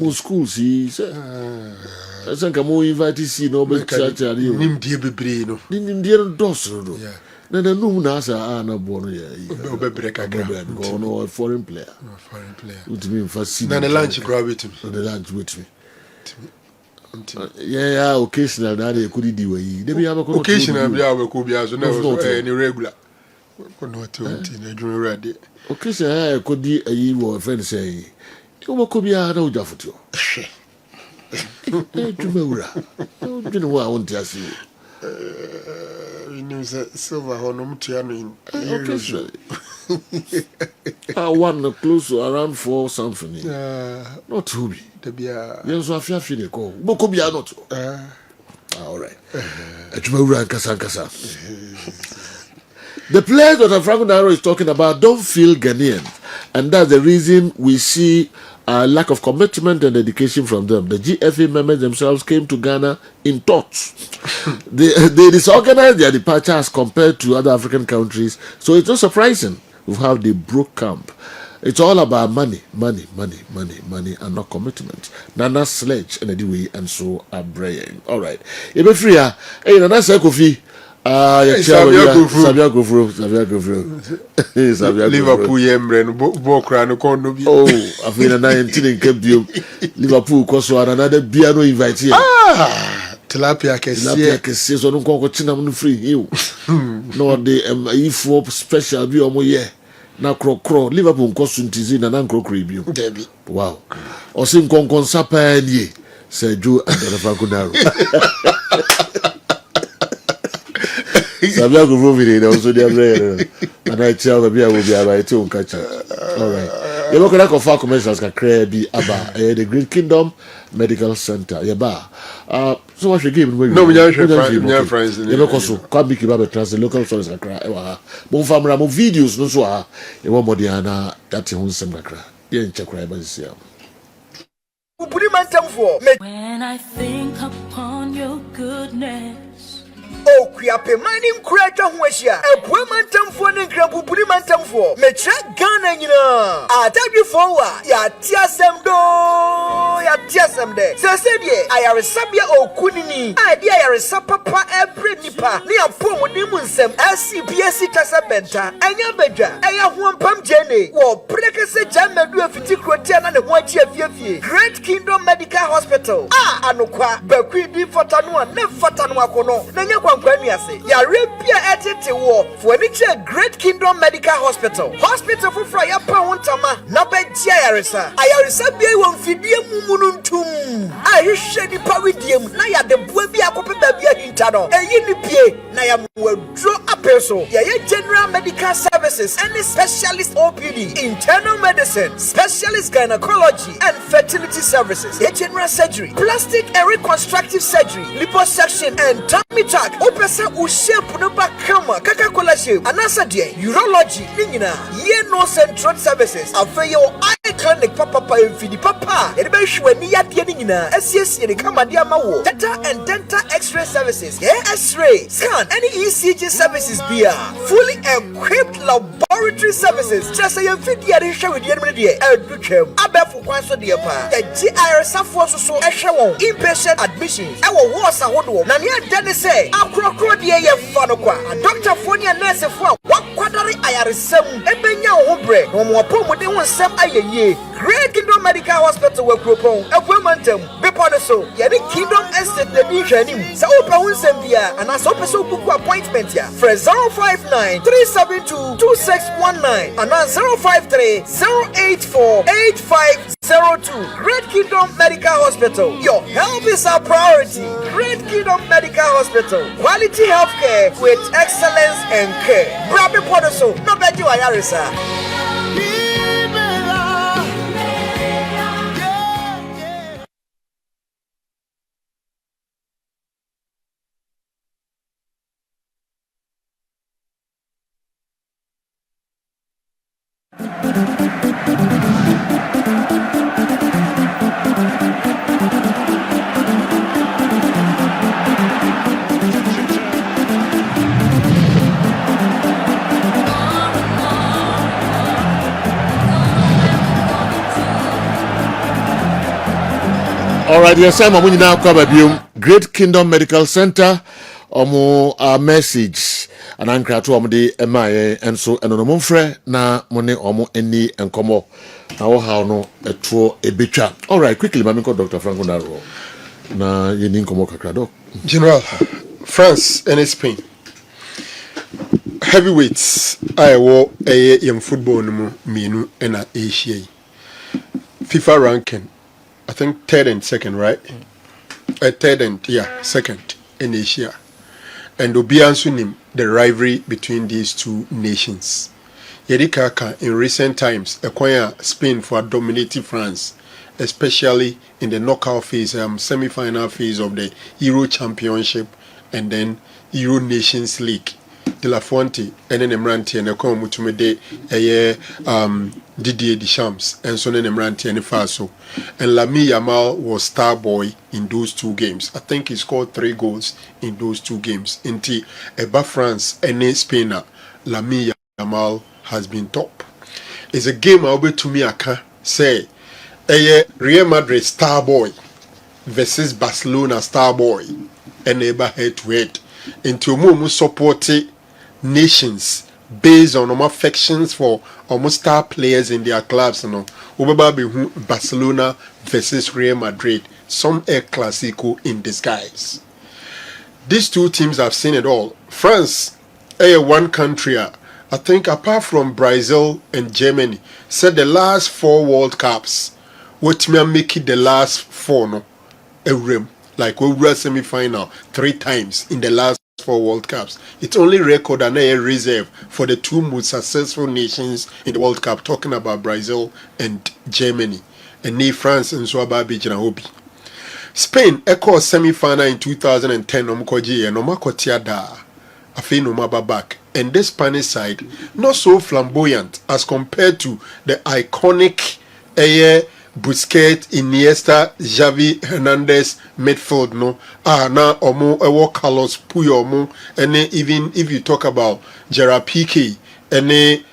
Speaker 1: most schools, he said, I think I'm more invited to see no better church.
Speaker 2: Nim dear be no.
Speaker 1: Nim dear Dawson.
Speaker 2: Yeah.
Speaker 1: Then the noon as a born here.
Speaker 2: Go
Speaker 1: a foreign player.
Speaker 2: Foreign player.
Speaker 1: Which means for seeing
Speaker 2: the lunch grab it.
Speaker 1: The lunch with me. Yeah, occasional that they could do. They be able to
Speaker 2: occasional, we could be as never any regular.
Speaker 1: Occasionally, I could be a year or friend say. You could be a no Jaffoto. You know what I want to see.
Speaker 2: Silver honum tiano
Speaker 1: occasionally. I want close to around 4 something. Not to be. Yes, I feel the call. Bokobia not. All right. The players that Franco Naru is talking about don't feel Ghanaian, and that's the reason we see a lack of commitment and dedication from them. The GFA members themselves came to Ghana in thoughts. They disorganized their departure as compared to other African countries, so it's not surprising with how they broke camp. It's all about money, and not commitment. Nana Sledge and anyway, and so are Brian. All right. Ebe free hey, Nana Kofi. Sabia go through.
Speaker 2: Liverpool yemre bo kra no kon no bi.
Speaker 1: Oh, afina na entine nkebio. Liverpool koso another bia no invite here.
Speaker 2: Tilapia
Speaker 1: kese so no kon ko china no free hill. No the ifo special bi omo ye. Na krokro Liverpool nkoso ntizi na krokro bio.
Speaker 2: Debi.
Speaker 1: Wow. Osin kon sapa nie. Sergio Franco Naru. Sabia go movie also dey brand. And I tell them will be about to catch it. All right. You look at that commercials can create be about the Green Kingdom Medical Center. Yeba. So what you give
Speaker 2: no we are friends.
Speaker 1: You know also come be about translate local stories can cry. Mo famra mo videos no so ah. E wo modiana that hun sem kakra. Ye nche cry ba sia.
Speaker 4: When I think upon your goodness.
Speaker 5: Oh, Kriape mining creator Huasia, a Puemantam for the Grabupuri Mantam for Metra Ghana. I tell you forward, ya tiasem do, ya tiasem de. Said I are a Sabia or Kunini, idea are a sapapa every nipa, near Pomonimusem, SCPSC Tasabenta, and Yabeja, I have one pump jenny, or Precase Jamma do a Fiticrotian and a white year. Great Kingdom Medical Hospital. Anokwa, Bequidi Fatanua, Nefatanua Kono, Nanya. Yarabia etete wo for any Great Kingdom Medical Hospital. Hospital for Frya Pawuntama, Nabejia Yarisa. Ayarisa be won fidie mumununtum. Ayi shedi pawidium na ya de buabi akope babia hintano. Eyi ni pie na ya mwedro apeso. Yaye General Medical Services and Specialist OPD, Internal Medicine, Specialist Gynecology and Fertility Services. Ye General Surgery, Plastic and Reconstructive Surgery, Liposuction and Tummy tuck. Opesa ushape no bakama Coca-Cola shape anasa de urology nina ye no central services afeye o eye clinic papa mfidi papa e be hwe ni yade nina asiesie ne kama de amawo data and dental x-ray services x-ray scan any ECG services bia fully equipped laboratory services just say mfidi ya de hwe de ne de edutwem abefu kwan so de pa the GIR safo so ehwe won inpatient admissions e wo wards ahodo na ne ade say Krokro de ye fa kwa doctor phone ya nurse fo wakwadare ayaresem ebenya wo bre no mo pomode wo nsem ayeye Great Kingdom Kingdom Medical Hospital wɔ Kuropɔn Afuamantam bepɔ no so yɛde Kingdom Estate na di hwɛnim sɛ wopɛ ho nsɛm bia anaasɛ wopɛ sɛ wobuku appointment ya frɛ 059 372 2619 anaa 053 084 8502. Great Kingdom Medical Hospital. Your health is our priority. Great Kingdom Medical Hospital. Quality healthcare with excellence and care. Brabe Podoso, no bedu ayarisa.
Speaker 1: Alright, yes, I'm going to cover Great Kingdom Medical Center. Omo message and ankra to omo de emaye enso enono monfre na mone omo eni enkomo na wo ha no etro ebetwa. Alright, quickly mami ko Dr. Franco Naro na yeni enkomo kakra doc.
Speaker 2: General, France and Spain. Heavyweights I wo in football no minu na Asia. FIFA ranking, I think third and second, right? Third and second in Asia. And Obiansunim, the rivalry between these two nations. Yerikaka in recent times acquire Spain for dominating France, especially in the knockout phase, semi-final phase of the Euro Championship and then Euro Nations League. De La Fuente and then Emranti and Ekon Mutumede Didier Deschamps and Sonen Emranti and Faso. And Lamine Yamal was star boy in those two games. I think he scored 3 goals in those 2 games. Inti Eba France and Spain, Lamine Yamal has been top. It's a game I'll be to me I can say Real Madrid star boy versus Barcelona star boy and Eba head to head. Into more supported nations based on affections for almost star players in their clubs. Barcelona versus Real Madrid, some El Clasico in disguise. These two teams have seen it all. France, one country, I think apart from Brazil and Germany, said the last 4 World Cups, what may make it the last 4 no, a rim. Like we were semi-final 3 times in the last 4 World Cups. It's only record and a reserve for the 2 most successful nations in the World Cup, talking about Brazil and Germany. And France and Swababi Janahobi. Spain echo semi-final in 2010 Omkoji and Omakotiada. Afi Nomaba back. And the Spanish side not so flamboyant as compared to the iconic Busquets, Iniesta, Xavi, Hernandez, midfield no. Na omo ewo Carlos Puyol mo. And even if you talk about Gerard Piqué, and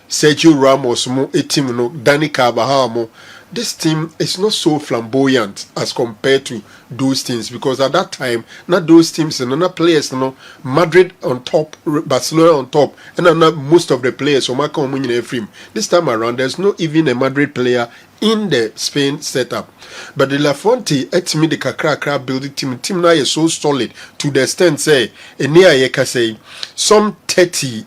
Speaker 2: Sergio Ramos mo, a team no, Dani Carvajal mo. This team is not so flamboyant as compared to those teams, because at that time, not those teams and not players, no, Madrid on top, Barcelona on top, and not most of the players. So this time around, there's not even a Madrid player in the Spain setup. But the La Fuente, me the kakra building team now is so solid to the extent say, say some 30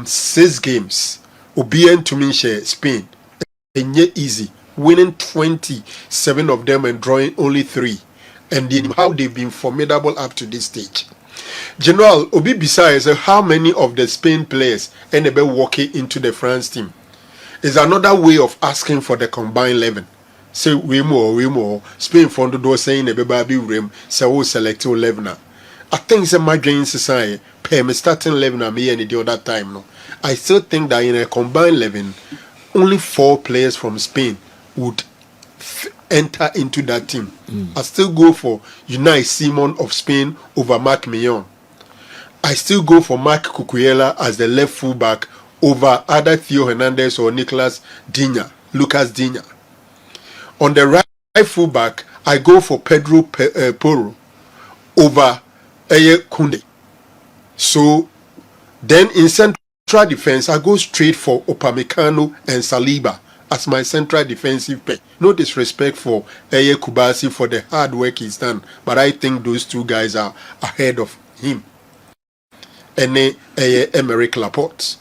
Speaker 2: 6 games, obedient to me share Spain. And yet easy, winning 27 of them and drawing only 3. And how they've been formidable up to this stage. General Obi besides how many of the Spain players end up walking into the France team is another way of asking for the combined 11. Say we more. Spain found those saying a baby room, so we'll select 11. I think it's a migraine society. Pay me starting 11 me any the other time. No, I still think that in a combined 11. Only 4 players from Spain would enter into that team. I still go for Unai Simon of Spain over Marc Millon. I still go for Marc Cucurella as the left fullback over either Theo Hernandez or Lucas Digne. On the right fullback, I go for Pedro Porro over Kunde. So then in central defense, I go straight for Upamecano and Saliba as my central defensive pair. No disrespect for Eye Kubasi for the hard work he's done, but I think those two guys are ahead of him. And Emerick Laporte.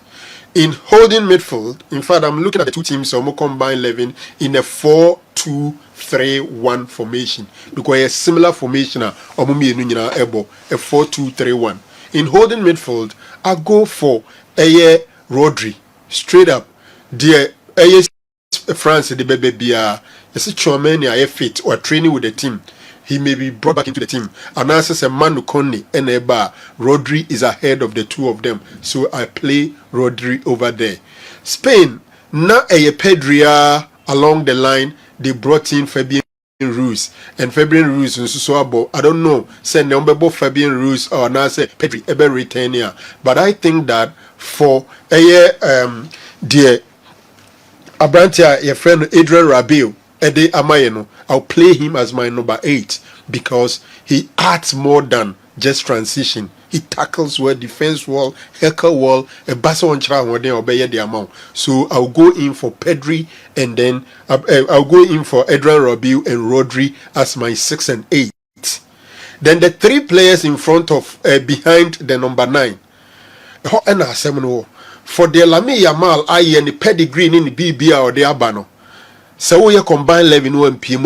Speaker 2: In holding midfield, in fact, I'm looking at the two teams, so I'm combine 11 in a 4-2-3-1 formation. Because a similar formation, a 4-2-3-1. In holding midfield, I go for Rodri, straight up. The France, the baby, yes, Chouameni, fit or training with the team. He may be brought back into the team. And as a Manu Kone and Eba, Rodri is ahead of the two of them. So I play Rodri over there. Spain, now a Pedria along the line, they brought in Fabian Ruiz. And Fabian Ruiz, I don't know, say number Fabian Ruiz or now say Pedri, Ebe Retania. But I think that for dear Abrantia, your friend Adrian Rabiot, Ede Amayeno, I'll play him as my number 8 because he adds more than just transition. He tackles well, defense well, heckle well, a basso on child when they obey the amount. So I'll go in for Pedri and then I'll go in for Adrian Rabiot and Rodri as my 6 and 8. Then the 3 players in front of behind the number 9. For the Lamine Yamal, I and the pedigree in the BBA or the Abano. So we combine 11 and PM.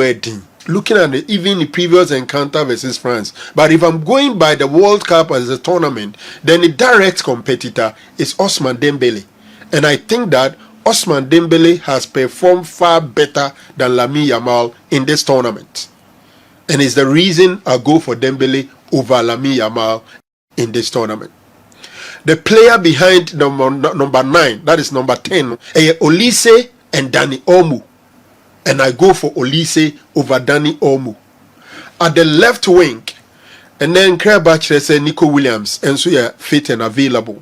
Speaker 2: Looking at even the previous encounter versus France. But if I'm going by the World Cup as a tournament, then the direct competitor is Ousmane Dembele. And I think that Ousmane Dembele has performed far better than Lamine Yamal in this tournament. And it's the reason I go for Dembele over Lamine Yamal in this tournament. The player behind number 9, that is number 10, Olise and Dani Olmo. And I go for Olise over Dani Olmo. At the left wing, and then Krabach say Nico Williams, and so yeah, fit and available.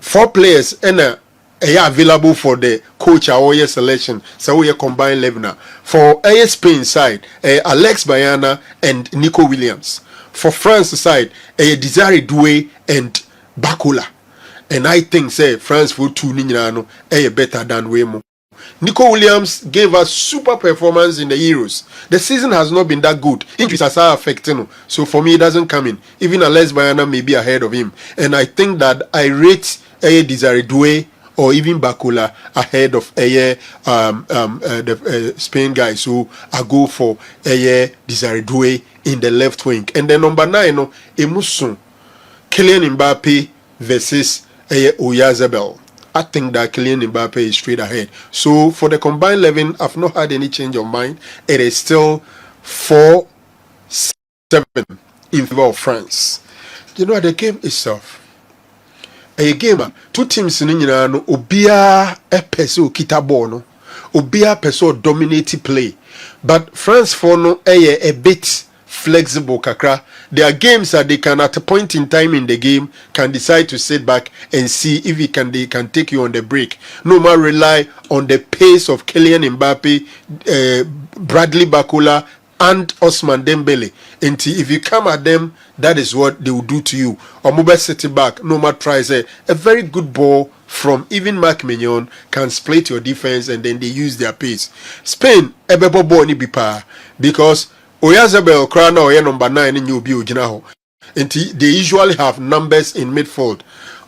Speaker 2: 4 players and available for the coach our selection. So we combine 11. For Spain side, Alex Bayana and Nico Williams. For France side, Desire Doué and Bakula. And I think say France for 2 Ninjano better than Wemo. Nico Williams gave us super performance in the Euros. The season has not been that good. Injuries are affecting him. So for me, it doesn't come in. Even Alex Bayana may be ahead of him. And I think that I rate Desire Doué or even Bakula ahead of the Spain guy. So I go for Desire Doué in the left wing. And then number 9, Emusun, Kylian Mbappe versus Oyarzabal. I think that Kylian Mbappe is straight ahead. So for the combined 11, I've not had any change of mind. It is still 4-7 in favor of France. You know, the game itself. A game, 2 teams in India, Obia a peso kita bono, Obia peso dominating play. But France for no a bit flexible kakra. There are games that they can at a point in time in the game can decide to sit back and see if they can take you on the break. No more rely on the pace of Kylian Mbappe, Bradley Bakula and Ousmane Dembele. And if you come at them, that is what they will do to you. Or mobile sitting back, no more tries a very good ball from even Marc Mignon can split your defense and then they use their pace. Spain, ebebo ball ni bipa because Oyarzabal Krana or number 9 in Yubi Ujinaho. And they usually have numbers in midfield.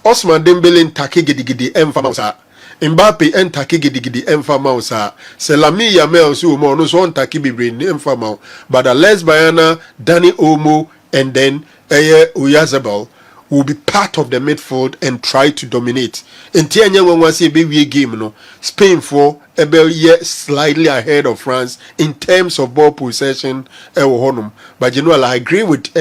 Speaker 2: Ousmane Dembele and Taki Gidi Mfamausa. Mbappe and Taki Gidi Mfamausa. Lamine Yamal Sumo no so Taki Bibi Mfamau. But Alex Bayana, Dani Olmo, and then Oyarzabal will be part of the midfield and try to dominate. And Tianya when we see a baby game, no Spain for slightly ahead of France in terms of ball possession. But you know, I agree with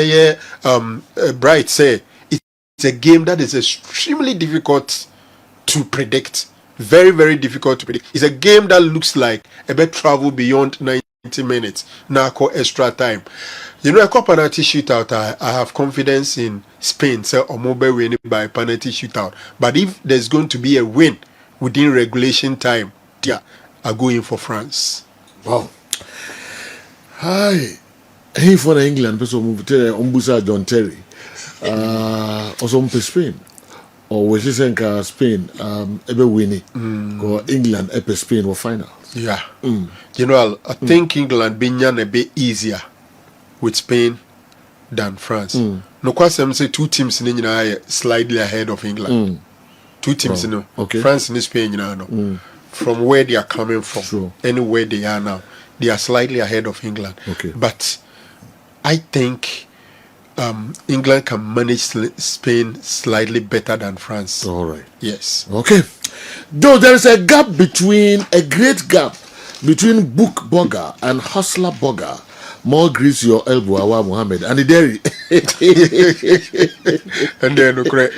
Speaker 2: Bright say it's a game that is extremely difficult to predict. Very, very difficult to predict. It's a game that looks like a bit travel beyond 90 minutes. Now call extra time. You know, a penalty shootout, I have confidence in Spain, so Omobe winning by penalty shootout. But if there's going to be a win within regulation time, yeah, I go in for France.
Speaker 1: Wow. Hi. Hey, for England, person move to Ombusa John Terry. Also, Spain. or we say Spain ebe winning or England ebe Spain will final.
Speaker 2: Yeah. You know, I think England being a bit easier with Spain than France. No question say two teams in England slightly ahead of England. Two teams you know.
Speaker 1: Okay.
Speaker 2: France and Spain, you know. From where they are coming from,
Speaker 1: Sure.
Speaker 2: anywhere they are now, they are slightly ahead of England.
Speaker 1: Okay.
Speaker 2: But I think England can manage Spain slightly better than France.
Speaker 1: All right.
Speaker 2: Yes.
Speaker 1: Okay. Though there is a great gap between book burger and hustler burger. More grease your elbow, Awa Muhammad, and the dairy.
Speaker 2: And then, okay.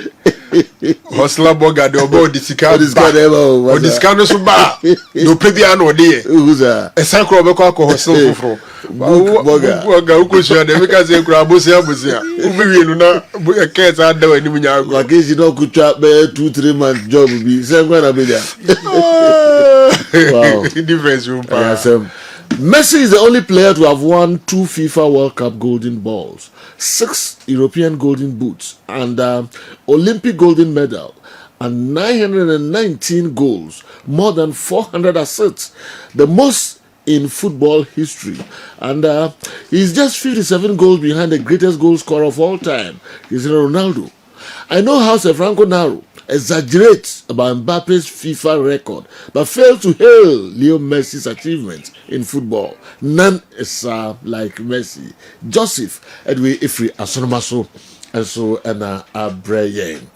Speaker 2: Hustler burger, the about the Sika, the Scano Suba, no Pebiano, dear.
Speaker 1: Who's that?
Speaker 2: A sacro beko hustle for burger. Who should have because they grab Busia. We will not a case out there in the
Speaker 1: Like you know, could trap 2-3 months job will be same when I be there. Wow.
Speaker 2: Difference room.
Speaker 1: Yes, Messi is the only player to have won 2 FIFA World Cup golden balls, 6 European golden boots, and Olympic golden medal, and 919 goals, more than 400 assists, the most in football history. And he's just 57 goals behind the greatest goal scorer of all time, Cristiano Ronaldo. I know how Sir Franco Naro exaggerates about Mbappe's FIFA record, but fails to hail Leo Messi's achievements in football. None is like Messi. Joseph Edwin Ifri Asonomaso and so and Abrayeng.